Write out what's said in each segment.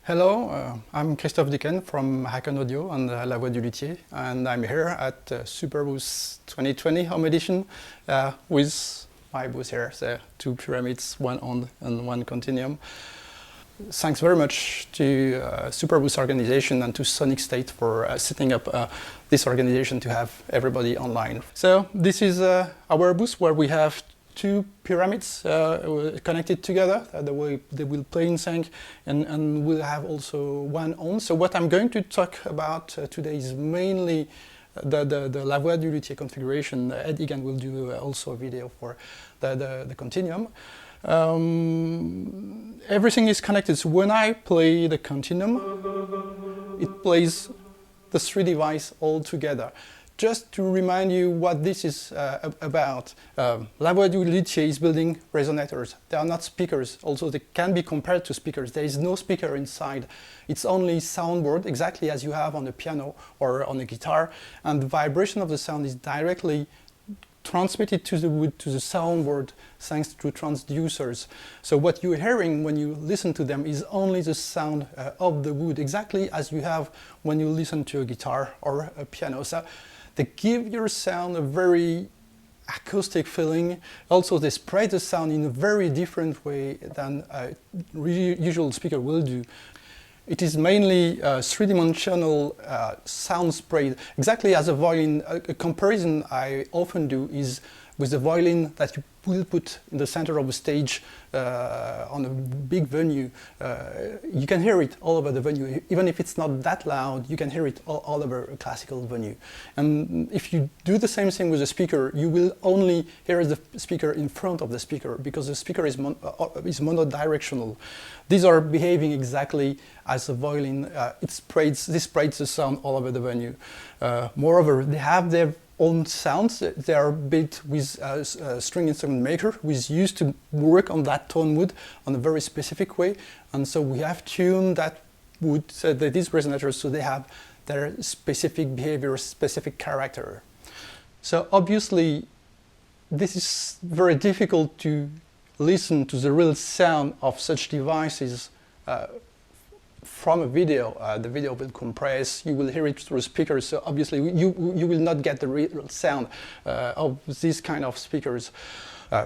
Hello, I'm Christophe Dicken from Hackon Audio and LaVoixDuLuthier, and I'm here at Superbooth 2020 Home Edition with my booth here, so 2 pyramids, 1 Onde and 1 Continuum. Thanks very much to Superbooth organization and to Sonic State for setting up this organization to have everybody online. So this is our booth where we have 2 pyramids connected together. They will play in sync, and we'll have also 1 Onde. So what I'm going to talk about today is mainly the LaVoixDuLuthier configuration. Ed Egan will do also a video for the Continuum. Everything is connected. So when I play the Continuum, it plays the 3 devices all together. Just to remind you what this is about, LaVoixDuLuthier is building resonators. They are not speakers, also they can be compared to speakers. There is no speaker inside. It's only soundboard, exactly as you have on a piano or on a guitar, and the vibration of the sound is directly transmitted to the wood, to the soundboard, thanks to transducers. So what you're hearing when you listen to them is only the sound of the wood, exactly as you have when you listen to a guitar or a piano. So they give your sound a very acoustic feeling. Also, they spread the sound in a very different way than a usual speaker will do. It is mainly 3-dimensional sound spread, exactly as a violin. A comparison I often do is with the violin that you will put in the center of a stage on a big venue. You can hear it all over the venue. Even if it's not that loud, you can hear it all over a classical venue. And if you do the same thing with a speaker, you will only hear the speaker in front of the speaker, because the speaker is monodirectional. These are behaving exactly as a violin. This spreads the sound all over the venue. Moreover, they have their own sounds. They are built with a string instrument maker who is used to work on that tone wood on a very specific way, and so we have tuned that wood, so that these resonators, so they have their specific behavior, specific character. So obviously this is very difficult to listen to the real sound of such devices from a video. The video will compress, you will hear it through speakers, so obviously you will not get the real sound of these kind of speakers.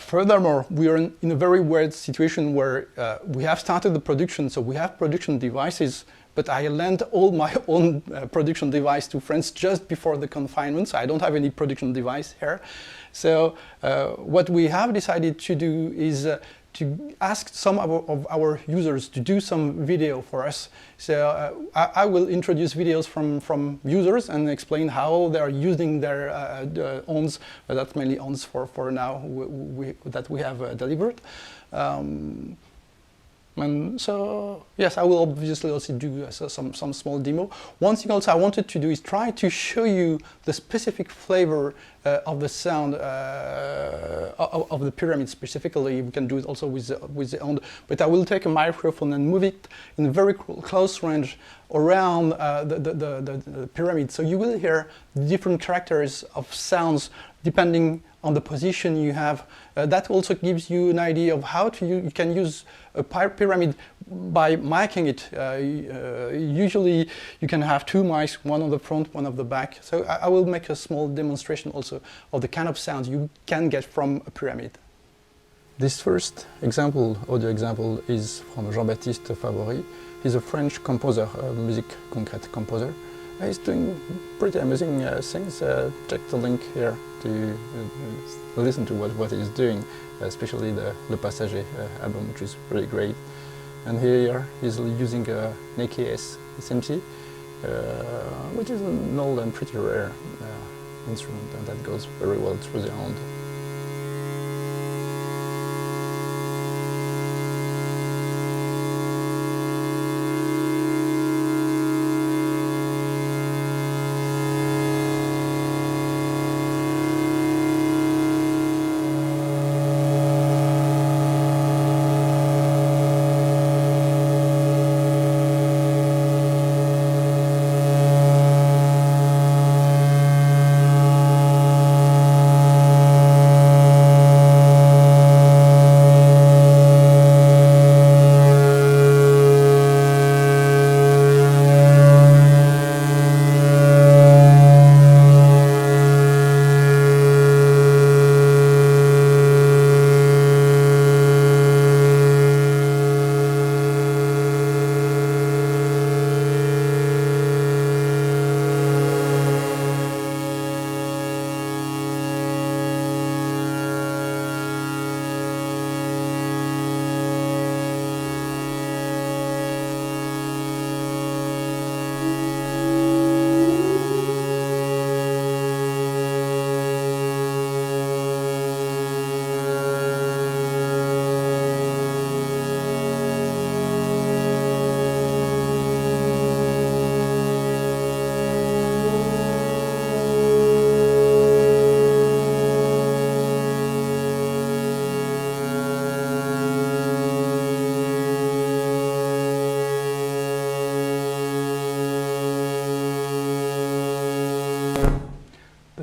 Furthermore, we are in a very weird situation where we have started the production, so we have production devices, but I lent all my own production device to France just before the confinement, so I don't have any production device here. So what we have decided to do is to ask some of our users to do some video for us. So I will introduce videos from users and explain how they are using their Ondes. That's mainly Ondes for now that we have delivered. And so, yes, I will obviously also do some small demo. One thing also I wanted to do is try to show you the specific flavor of the sound of the pyramid specifically. We can do it also with the Onde, but I will take a microphone and move it in a very close range around the pyramid. So you will hear different characters of sounds depending on the position you have. That also gives you an idea of how you can use a pyramid by miking it. Usually you can have 2 mics, one on the front, one on the back. So I will make a small demonstration also of the kind of sounds you can get from a pyramid. This first example, audio example, is from Jean-Baptiste Favory. He's a French composer, a music concrète composer. He's doing pretty amazing things. Check the link here to listen to what he's doing, especially the Le Passager album, which is really great. And here he's using a NaniSound SMC, which is an old and pretty rare instrument, and that goes very well through the Onde.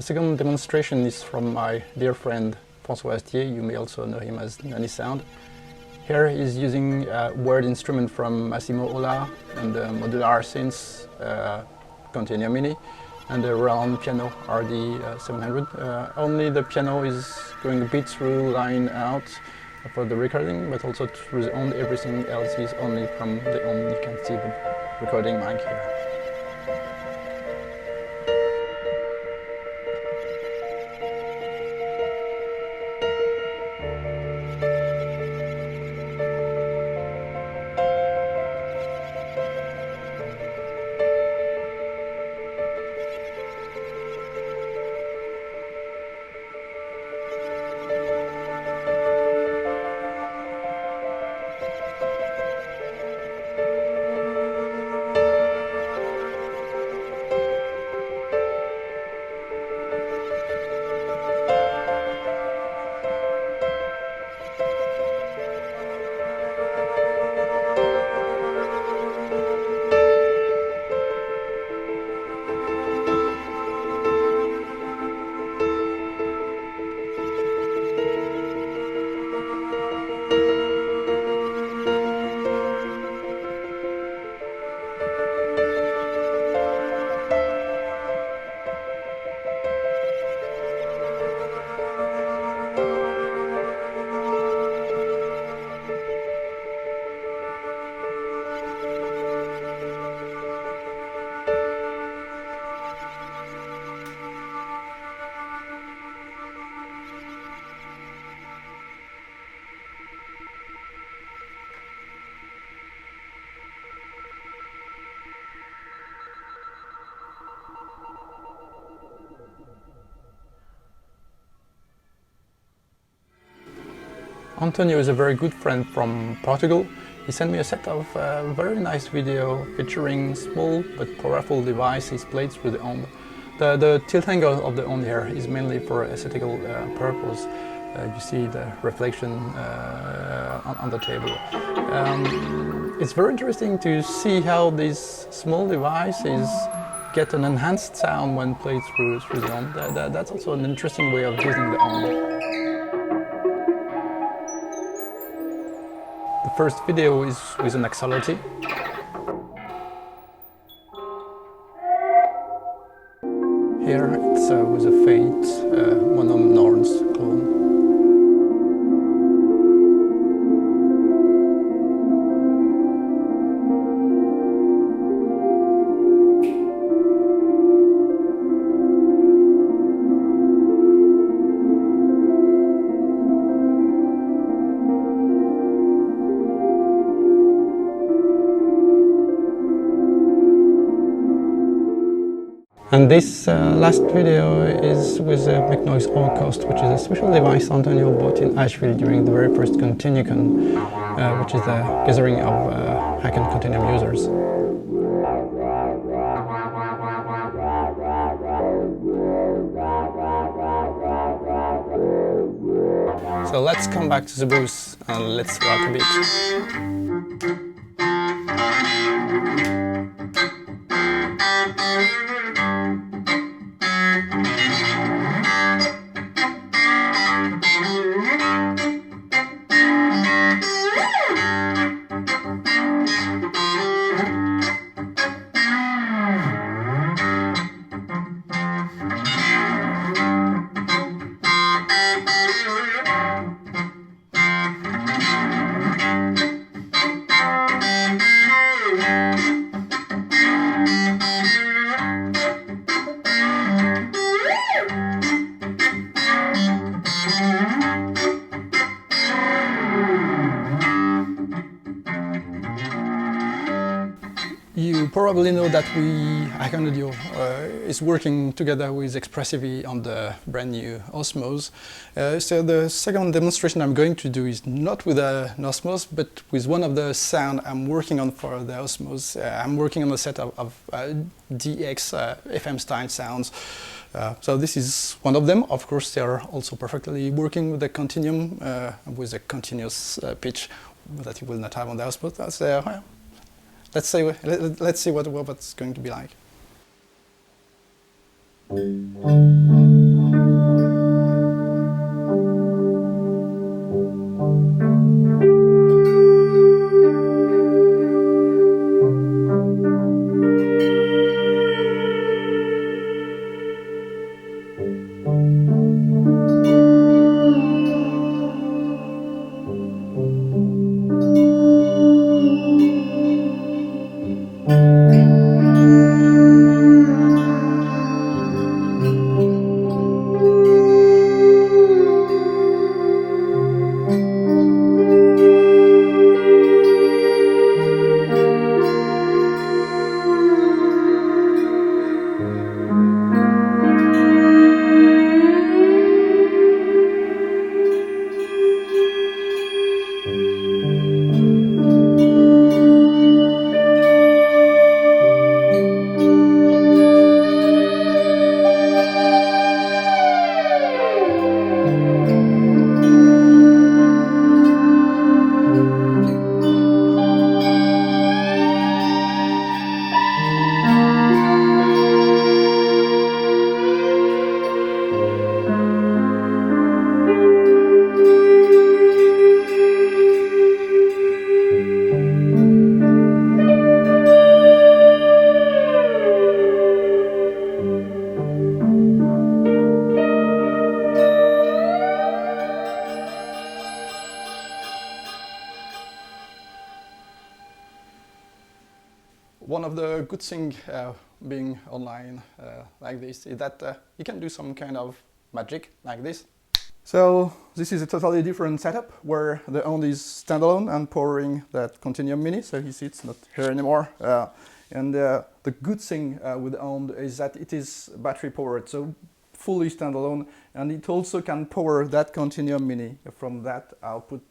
second demonstration is from my dear friend LaVoixDuLuthier. You may also know him as NaniSound. Here he's using a word instrument from Massimo Ola and the modular synths ContinuuMini and the round piano RD700. Only the piano is going a bit through line out for the recording, but also through the Onde. Everything else is only from the Onde. You can see the recording mic here. Antonio is a very good friend from Portugal. He sent me a set of very nice video featuring small but powerful devices played through the Onde. The tilt angle of the Onde here is mainly for aesthetical purpose. You see the reflection on the table. It's very interesting to see how these small devices get an enhanced sound when played through the Onde. That's also an interesting way of using the Onde. The first video is with an axoloty. Here it's with a faint mono-Norns clone. And this last video is with the Make Noise Holocaust, which is a special device Antonio bought in Asheville during the very first ContinuuCon, which is a gathering of hack and Continuum users. So let's come back to the booth and let's rock a bit. You probably know that Hack on Audio is working together with Expressively on the brand new Osmos. So the second demonstration I'm going to do is not with an Osmos, but with one of the sound I'm working on for the Osmos. I'm working on a set of DX FM style sounds. So this is one of them. Of course, they are also perfectly working with the Continuum, with a continuous pitch that you will not have on the Osmos. That's let's see what it's going to be like. one of the good things being online like this is that you can do some kind of magic like this. So this is a totally different setup where the Onde is standalone and powering that ContinuuMini, so you see it's not here anymore. And the good thing with the Onde is that it is battery powered, so fully standalone, and it also can power that ContinuuMini from that output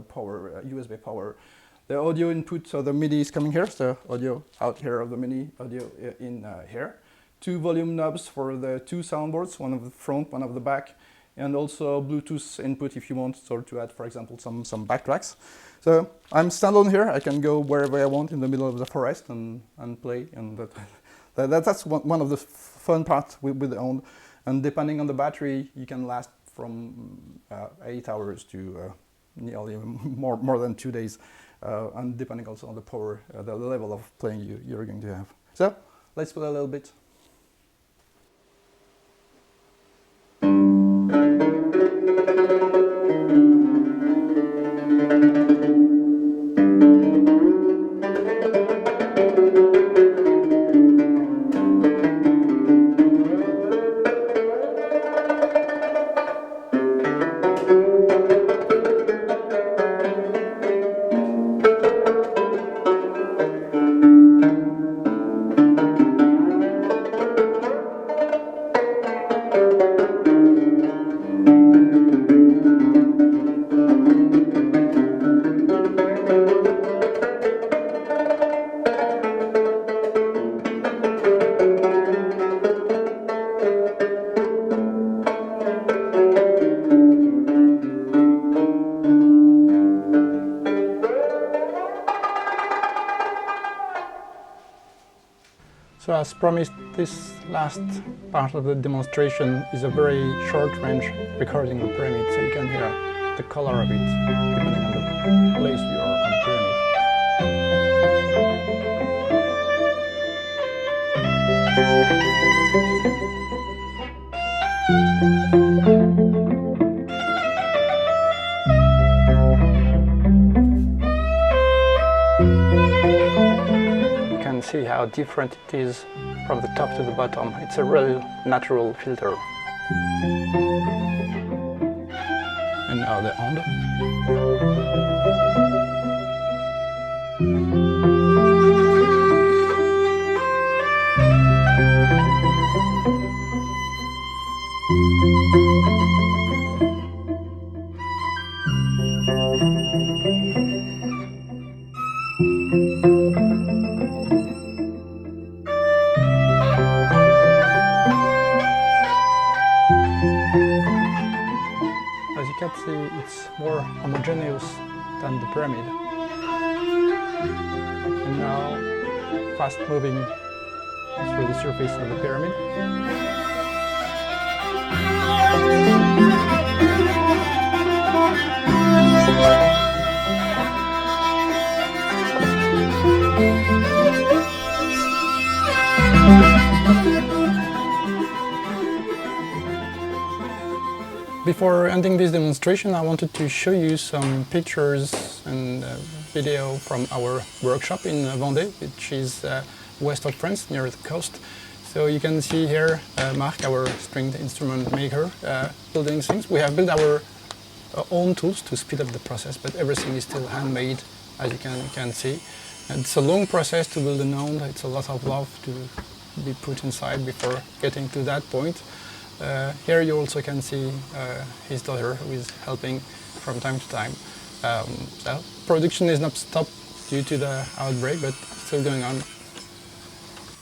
power, USB power. The audio input, so the MIDI is coming here, so audio out here of the MIDI, audio in here. 2 volume knobs for the 2 soundboards, one of the front, one of the back, and also Bluetooth input if you want to add, for example, some backtracks. So I'm standalone here, I can go wherever I want in the middle of the forest and play, and that's one of the fun parts with the Onde. And depending on the battery, you can last from 8 hours to nearly more than 2 days. And depending also on the power, the level of playing you're going to have. So let's play a little bit. So as promised, this last part of the demonstration is a very short range recording of the pyramid, so you can hear the color of it depending on the place you are on the pyramid. See how different it is from the top to the bottom. It's a real natural filter. And now the Onde. As you can see, it's more homogeneous than the pyramid. And now, fast moving through the surface of the pyramid. Before ending this demonstration, I wanted to show you some pictures and video from our workshop in Vendée, which is west of France, near the coast. So you can see here Marc, our stringed instrument maker, building things. We have built our own tools to speed up the process, but everything is still handmade, as you can see. And it's a long process to build an Onde. It's a lot of love to be put inside before getting to that point. Here you also can see his daughter, who is helping from time to time. So production is not stopped due to the outbreak, but still going on.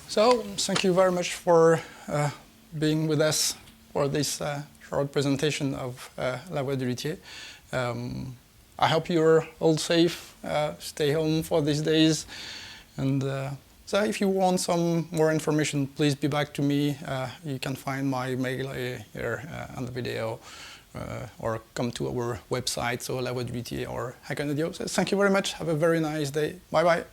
So thank you very much for being with us for this short presentation of LaVoixDuLuthier. I hope you're all safe, stay home for these days, and so if you want some more information, please be back to me. You can find my mail here on the video, or come to our website, so LaVoixDuLuthier or Hack on Audio. So thank you very much. Have a very nice day. Bye bye.